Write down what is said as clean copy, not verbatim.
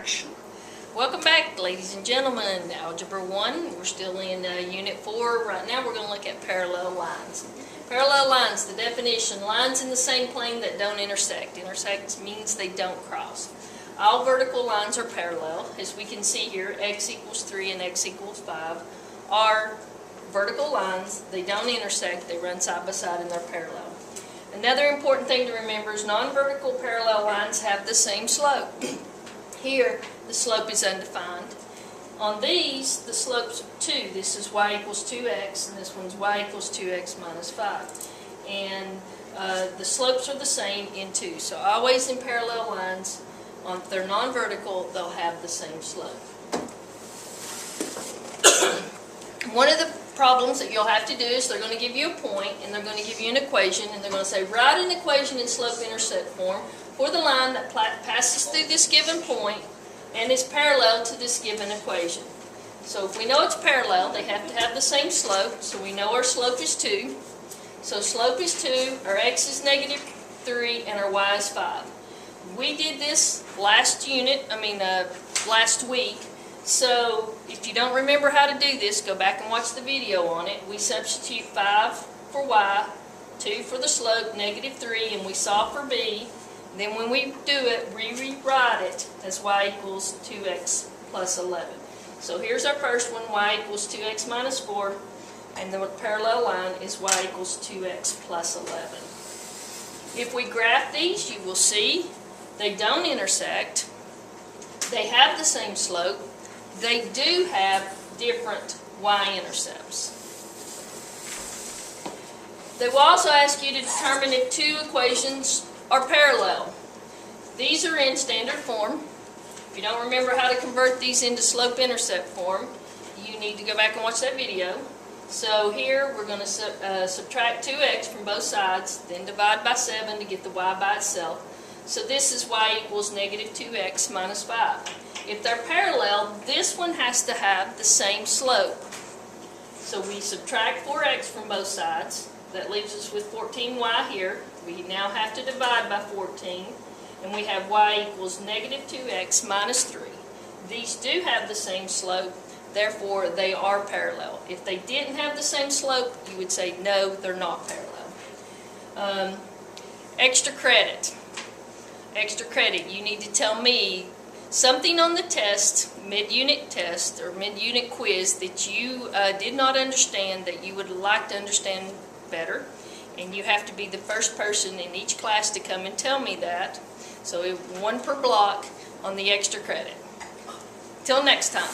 action. Welcome back, ladies and gentlemen. Algebra 1, we're still in Unit 4. Right now we're going to look at parallel lines. Parallel lines, the definition, lines in the same plane that don't intersect. Intersect means they don't cross. All vertical lines are parallel. As we can see here, x equals 3 and x equals 5 are vertical lines. They don't intersect. They run side by side and they're parallel. Another important thing to remember is non-vertical parallel lines have the same slope. Here, the slope is undefined. On these, the slope's 2. This is y equals 2x, and this one's y equals 2x minus 5. And the slopes are the same in 2. So always in parallel lines, if they're non-vertical, they'll have the same slope. One of the problems that you'll have to do is they're going to give you a point, and they're going to give you an equation, and they're going to say, write an equation in slope-intercept form for the line that passes through this given point and is parallel to this given equation. So if we know it's parallel, they have to have the same slope, so we know our slope is 2. So slope is 2, our x is negative 3, and our y is 5. We did this last week, so if you don't remember how to do this, go back and watch the video on it. We substitute 5 for y, 2 for the slope, negative 3, and we solve for b. Then when we do it, we rewrite it as y equals 2x plus 11. So here's our first one, y equals 2x minus 4, and the parallel line is y equals 2x plus 11. If we graph these, you will see they don't intersect. They have the same slope. They do have different y-intercepts. They will also ask you to determine if two equations are parallel. These are in standard form. If you don't remember how to convert these into slope-intercept form, you need to go back and watch that video. So here we're going to subtract 2x from both sides, then divide by 7 to get the y by itself. So this is y equals negative 2x minus 5. If they're parallel, this one has to have the same slope. So we subtract 4x from both sides. That leaves us with 14y here. We now have to divide by 14, and we have y equals negative 2x minus 3. These do have the same slope, therefore they are parallel. If they didn't have the same slope, you would say no, they're not parallel. Extra credit. Extra credit, you need to tell me something on the test, mid-unit test or mid-unit quiz that you did not understand that you would like to understand better, and you have to be the first person in each class to come and tell me that. So one per block on the extra credit. Till next time.